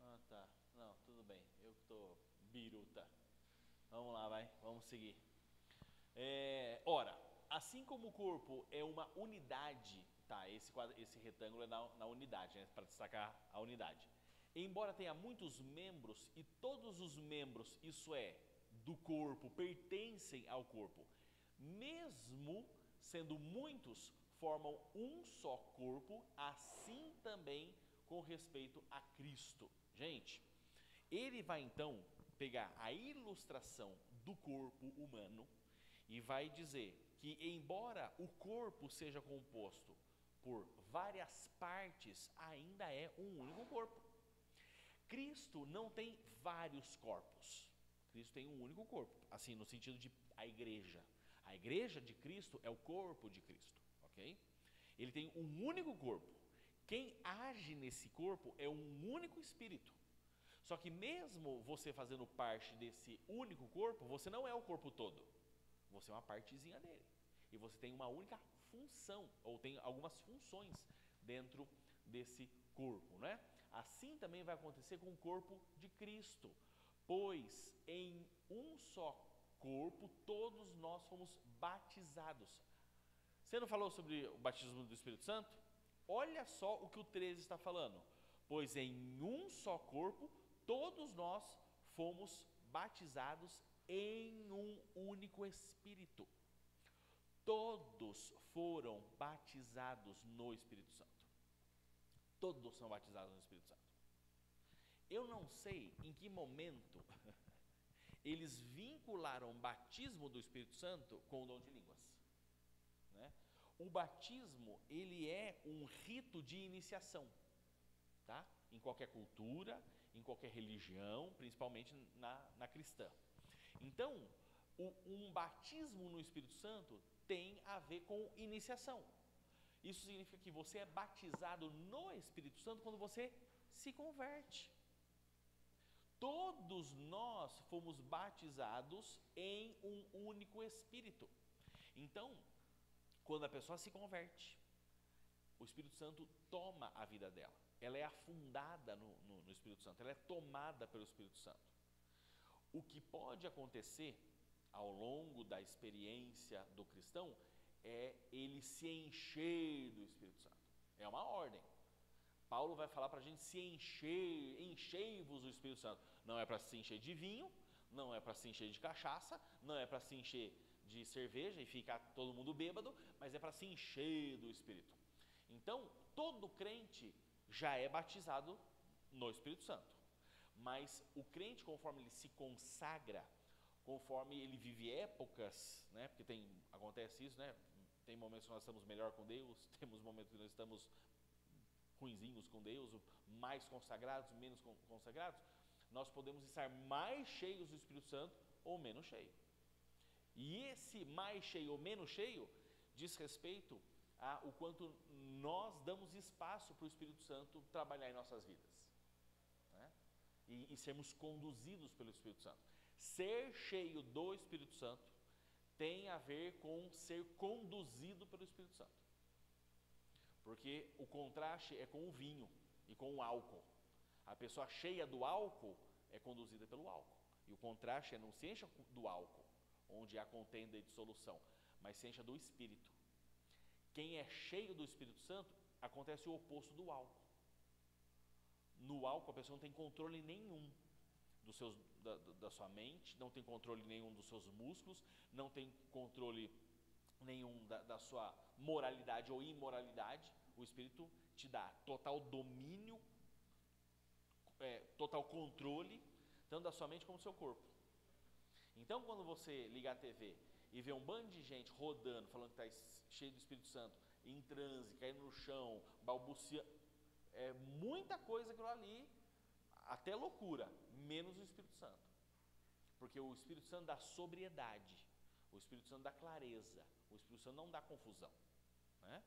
Ah, tá. Não, tudo bem. Eu que tô biruta. Vamos lá, vai. Vamos seguir. Ora, assim como o corpo é uma unidade, tá? Esse retângulo é na unidade, né? Para destacar a unidade. Embora tenha muitos membros e todos os membros, isso é, do corpo, pertencem ao corpo, mesmo sendo muitos, formam um só corpo, assim também com respeito a Cristo. Gente, ele vai então pegar a ilustração do corpo humano e vai dizer que, embora o corpo seja composto por várias partes, ainda é um único corpo. Cristo não tem vários corpos. Cristo tem um único corpo, assim, no sentido de a igreja. A igreja de Cristo é o corpo de Cristo, ok? Ele tem um único corpo. Quem age nesse corpo é um único espírito. Só que mesmo você fazendo parte desse único corpo, você não é o corpo todo. Você é uma partezinha dele. E você tem uma única função, ou tem algumas funções dentro desse corpo, né? Assim também vai acontecer com o corpo de Cristo, pois em um só corpo todos nós fomos batizados. Você não falou sobre o batismo do Espírito Santo? Olha só o que o 13 está falando. Pois em um só corpo todos nós fomos batizados em um único Espírito. Todos foram batizados no Espírito Santo. Todos são batizados no Espírito Santo. Eu não sei em que momento eles vincularam o batismo do Espírito Santo com o dom de línguas, né? O batismo, ele é um rito de iniciação, tá? Em qualquer cultura, em qualquer religião, principalmente na cristã. Então, um batismo no Espírito Santo tem a ver com iniciação. Isso significa que você é batizado no Espírito Santo quando você se converte. Todos nós fomos batizados em um único Espírito. Então, quando a pessoa se converte, o Espírito Santo toma a vida dela. Ela é afundada no Espírito Santo, ela é tomada pelo Espírito Santo. O que pode acontecer ao longo da experiência do cristão é ele se encher do Espírito Santo. É uma ordem. Paulo vai falar para a gente se encher, enchei-vos do Espírito Santo. Não é para se encher de vinho, não é para se encher de cachaça, não é para se encher de cerveja e ficar todo mundo bêbado, mas é para se encher do Espírito. Então, todo crente já é batizado no Espírito Santo. Mas o crente, conforme ele se consagra, conforme ele vive épocas, né? Porque acontece isso, né? Tem momentos que nós estamos melhor com Deus, temos momentos que nós estamos ruinzinhos com Deus, mais consagrados, menos consagrados. Nós podemos estar mais cheios do Espírito Santo ou menos cheio. E esse mais cheio ou menos cheio diz respeito a o quanto nós damos espaço para o Espírito Santo trabalhar em nossas vidas, né? E sermos conduzidos pelo Espírito Santo. Ser cheio do Espírito Santo tem a ver com ser conduzido pelo Espírito Santo. Porque o contraste é com o vinho e com o álcool. A pessoa cheia do álcool é conduzida pelo álcool. E o contraste é não se encha do álcool, onde há contenda e dissolução, mas se encha do Espírito. Quem é cheio do Espírito Santo, acontece o oposto do álcool. No álcool a pessoa não tem controle nenhum da sua mente, não tem controle nenhum dos seus músculos, não tem controle nenhum da sua moralidade ou imoralidade. O Espírito te dá total domínio, total controle, tanto da sua mente como do seu corpo. Então, quando você liga a TV e vê um bando de gente rodando, falando que está cheio do Espírito Santo, em transe, caindo no chão, balbuciando, é muita coisa aquilo ali, até loucura, menos o Espírito Santo. Porque o Espírito Santo dá sobriedade, o Espírito Santo dá clareza, o Espírito Santo não dá confusão, né?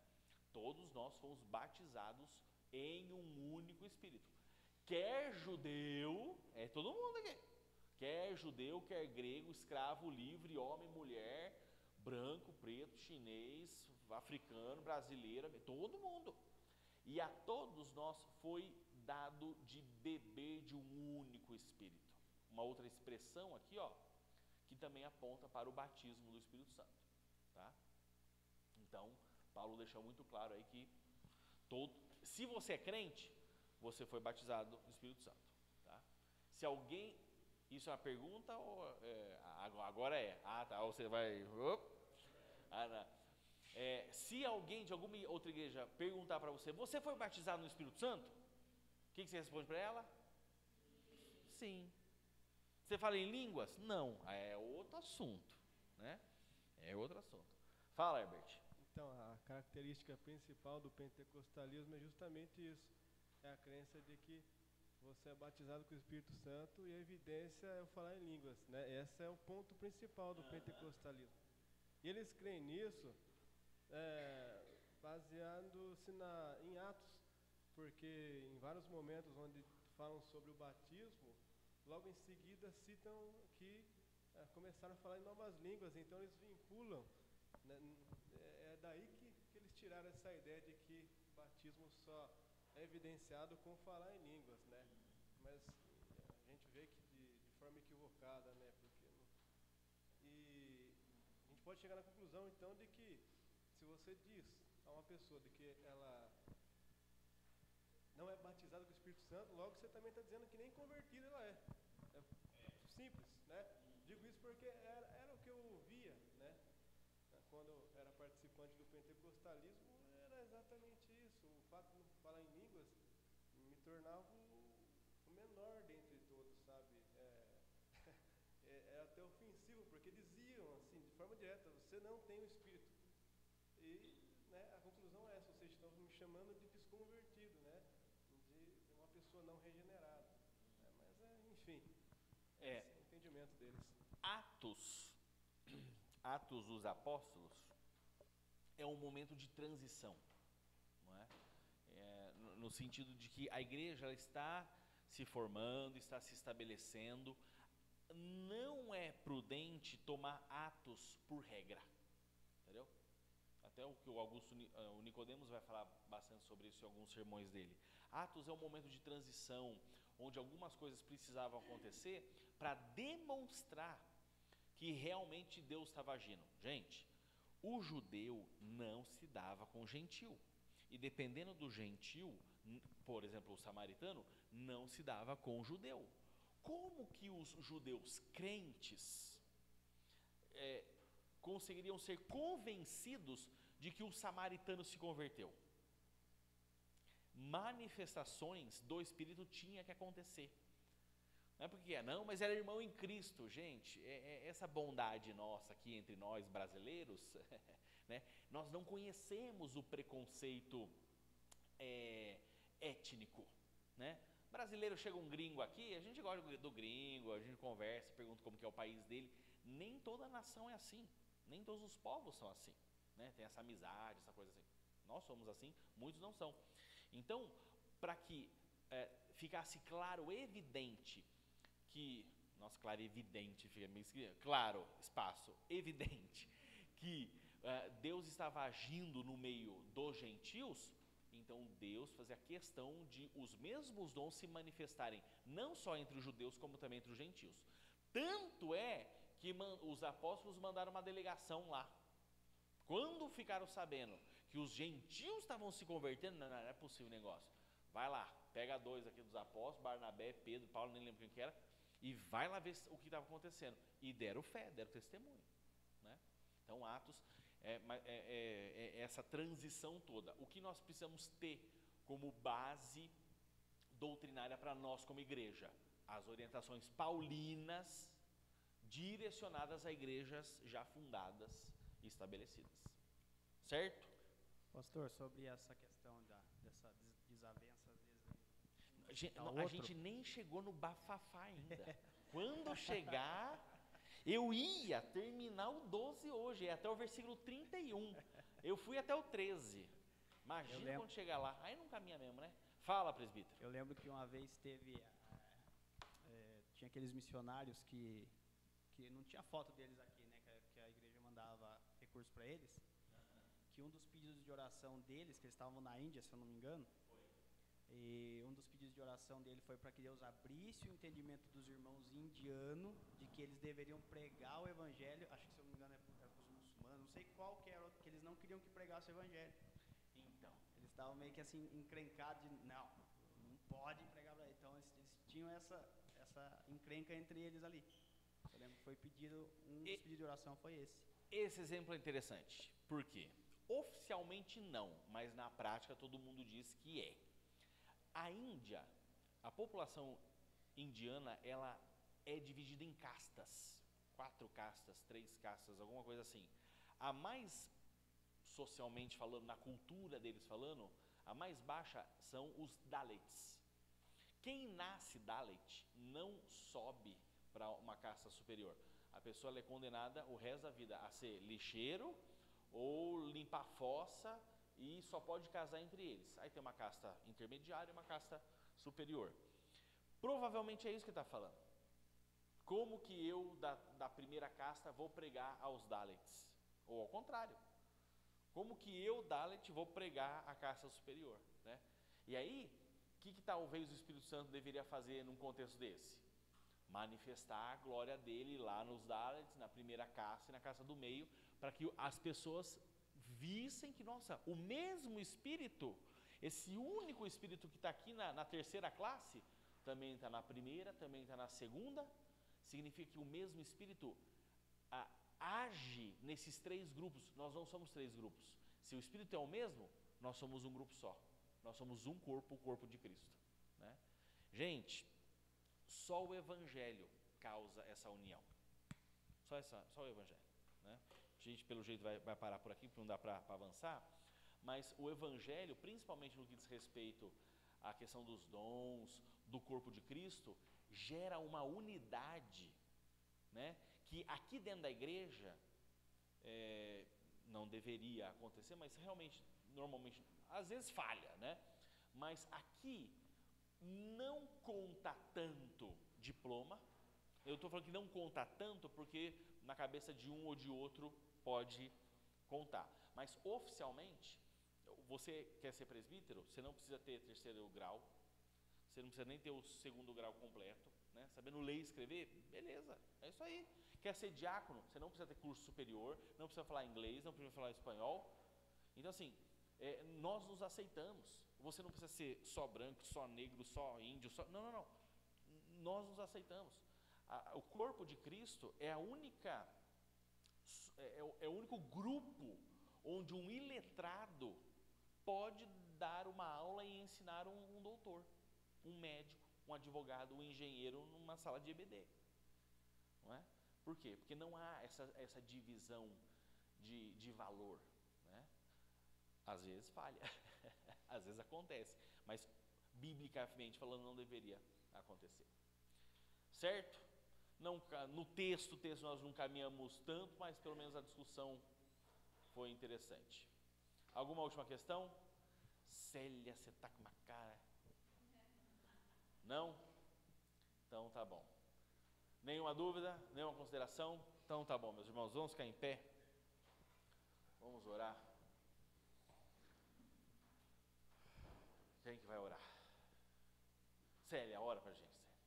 Todos nós fomos batizados em um único Espírito. Quer judeu, é todo mundo aqui. Quer judeu, quer grego, escravo, livre, homem, mulher, branco, preto, chinês, africano, brasileiro, todo mundo. E a todos nós foi dado de beber de um único Espírito. Uma outra expressão aqui, ó, que também aponta para o batismo do Espírito Santo, tá? Então, Paulo deixou muito claro aí que se você é crente, você foi batizado no Espírito Santo, tá? Se alguém, isso é uma pergunta ou agora é? Ah, tá, você vai, se alguém de alguma outra igreja perguntar para você, você foi batizado no Espírito Santo? O que você responde para ela? Sim. Você fala em línguas? Não, é outro assunto, né? É outro assunto. Fala, Herbert. Então, a característica principal do pentecostalismo é justamente isso. É a crença de que você é batizado com o Espírito Santo e a evidência é o falar em línguas, né? Esse é o ponto principal do pentecostalismo. E eles creem nisso baseando-se em Atos, porque em vários momentos onde falam sobre o batismo, logo em seguida citam que começaram a falar em novas línguas, então eles vinculam, né? É daí que eles tiraram essa ideia de que o batismo só é evidenciado com falar em línguas, né? Mas a gente vê que de forma equivocada, né? E a gente pode chegar na conclusão, então, de que se você diz a uma pessoa de que ela não é batizada com o Espírito Santo, logo você também está dizendo que nem convertida ela é. É simples, né? Digo isso porque era o que eu via, né? Quando era participante do pentecostalismo, era exatamente isso. O fato de não falar em línguas me tornava o menor dentre todos, sabe? É até ofensivo, porque diziam assim, de forma direta, você não tem o Espírito. E, né, a conclusão é essa, vocês estão me chamando de desconvertido, né? De uma pessoa não regenerada. Mas, enfim, esse é o entendimento deles. Atos dos Apóstolos é um momento de transição, não é? No sentido de que a igreja ela está se formando, está se estabelecendo. Não é prudente tomar Atos por regra, entendeu? Até o que o Nicodemos vai falar bastante sobre isso em alguns sermões dele. Atos é um momento de transição, onde algumas coisas precisavam acontecer para demonstrar que realmente Deus estava agindo. Gente, o judeu não se dava com o gentil. E dependendo do gentil, por exemplo, o samaritano, não se dava com o judeu. Como que os judeus crentes conseguiriam ser convencidos de que o samaritano se converteu? Manifestações do Espírito tinha que acontecer. Não é porque não, mas era irmão em Cristo. Gente, essa bondade nossa aqui entre nós brasileiros, né? Nós não conhecemos o preconceito étnico, né? Brasileiro, chega um gringo aqui, a gente gosta do gringo, a gente conversa, pergunta como que é o país dele. Nem toda nação é assim, nem todos os povos são assim, né? Tem essa amizade, essa coisa assim. Nós somos assim, muitos não são. Então, para que ficasse claro, evidente, que, nossa, claro, evidente, fica meio escrito, claro, espaço, evidente, que Deus estava agindo no meio dos gentios, então Deus fazia questão de os mesmos dons se manifestarem, não só entre os judeus, como também entre os gentios. Tanto é que os apóstolos mandaram uma delegação lá. Quando ficaram sabendo que os gentios estavam se convertendo, não é possível o negócio. Vai lá, pega 2 aqui dos apóstolos, Barnabé, Pedro, Paulo, nem lembro quem que era, e vai lá ver o que estava acontecendo. E deram fé, deram testemunho, né? Então, Atos essa transição toda. O que nós precisamos ter como base doutrinária para nós como igreja? As orientações paulinas direcionadas a igrejas já fundadas e estabelecidas. Certo? Pastor, sobre essa questão dessa desavença, às vezes, A gente nem chegou no bafafá ainda. Quando chegar, eu ia terminar o 12 hoje, até o versículo 31. Eu fui até o 13. Imagina quando chegar lá. Aí não caminha mesmo, né? Fala, presbítero. Eu lembro que uma vez tinha aqueles missionários que não tinha foto deles aqui, né? Que a igreja mandava recursos para eles. Que um dos pedidos de oração deles, que eles estavam na Índia, se eu não me engano, e um dos pedidos de oração dele foi para que Deus abrisse o entendimento dos irmãos indianos de que eles deveriam pregar o evangelho, acho que se eu não me engano era para os muçulmanos, não sei qual que era, que eles não queriam que pregasse o evangelho. Então, eles estavam meio que assim encrencados de, não pode pregar para ele. Então eles tinham essa encrenca entre eles ali. Eu lembro que foi pedido, um dos pedidos de oração foi esse. Esse exemplo é interessante. Por quê? Oficialmente não, mas na prática todo mundo diz que é. A Índia, a população indiana, ela é dividida em castas, 4 castas, 3 castas, alguma coisa assim. A mais, socialmente falando, na cultura deles falando, a mais baixa são os Dalits. Quem nasce Dalit não sobe para uma casta superior. A pessoa é condenada o resto da vida a ser lixeiro ou limpar fossa, e só pode casar entre eles. Aí tem uma casta intermediária e uma casta superior. Provavelmente é isso que está falando. Como que eu, da primeira casta, vou pregar aos Dalits? Ou ao contrário. Como que eu, Dalit, vou pregar a casta superior? Né? E aí, o que talvez o Espírito Santo deveria fazer num contexto desse? Manifestar a glória dele lá nos Dalits, na primeira casta e na casta do meio, para que as pessoas vissem que, nossa, o mesmo Espírito, esse único Espírito que está aqui na terceira classe, também está na primeira, também está na segunda. Significa que o mesmo Espírito age nesses 3 grupos. Nós não somos 3 grupos. Se o Espírito é o mesmo, nós somos um grupo só. Nós somos um corpo, o corpo de Cristo. Né? Gente, só o Evangelho causa essa união. Só o Evangelho. Né? A gente, pelo jeito, vai parar por aqui, porque não dá para avançar. Mas o Evangelho, principalmente no que diz respeito à questão dos dons, do corpo de Cristo, gera uma unidade, né? Que aqui dentro da igreja não deveria acontecer, mas realmente, normalmente, às vezes falha, né? Mas aqui não conta tanto diploma. Eu estou falando que não conta tanto porque na cabeça de um ou de outro pode contar. Mas oficialmente, você quer ser presbítero, você não precisa ter 3º grau, você não precisa nem ter o 2º grau completo, né? Sabendo ler e escrever, beleza, é isso aí. Quer ser diácono, você não precisa ter curso superior, não precisa falar inglês, não precisa falar espanhol. Então assim, nós nos aceitamos. Você não precisa ser só branco, só negro, só índio, não. Nós nos aceitamos. O corpo de Cristo é o único grupo onde um iletrado pode dar uma aula e ensinar um doutor, um médico, um advogado, um engenheiro numa sala de EBD. Não é? Por quê? Porque não há essa divisão de valor. Né? Às vezes falha, às vezes acontece, mas biblicamente falando não deveria acontecer. Certo? No texto nós não caminhamos tanto, mas pelo menos a discussão foi interessante. Alguma última questão? Célia, você está com uma cara... Não? Então tá bom. Nenhuma dúvida? Nenhuma consideração? Então tá bom, meus irmãos, vamos ficar em pé. Vamos orar. Quem que vai orar? Célia, ora pra gente, Célia.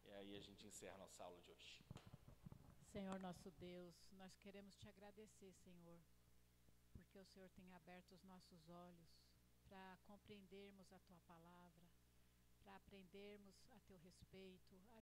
E aí a gente encerra a nossa aula de hoje. Senhor nosso Deus, nós queremos te agradecer, Senhor, porque o Senhor tem aberto os nossos olhos para compreendermos a tua palavra, para aprendermos a teu respeito,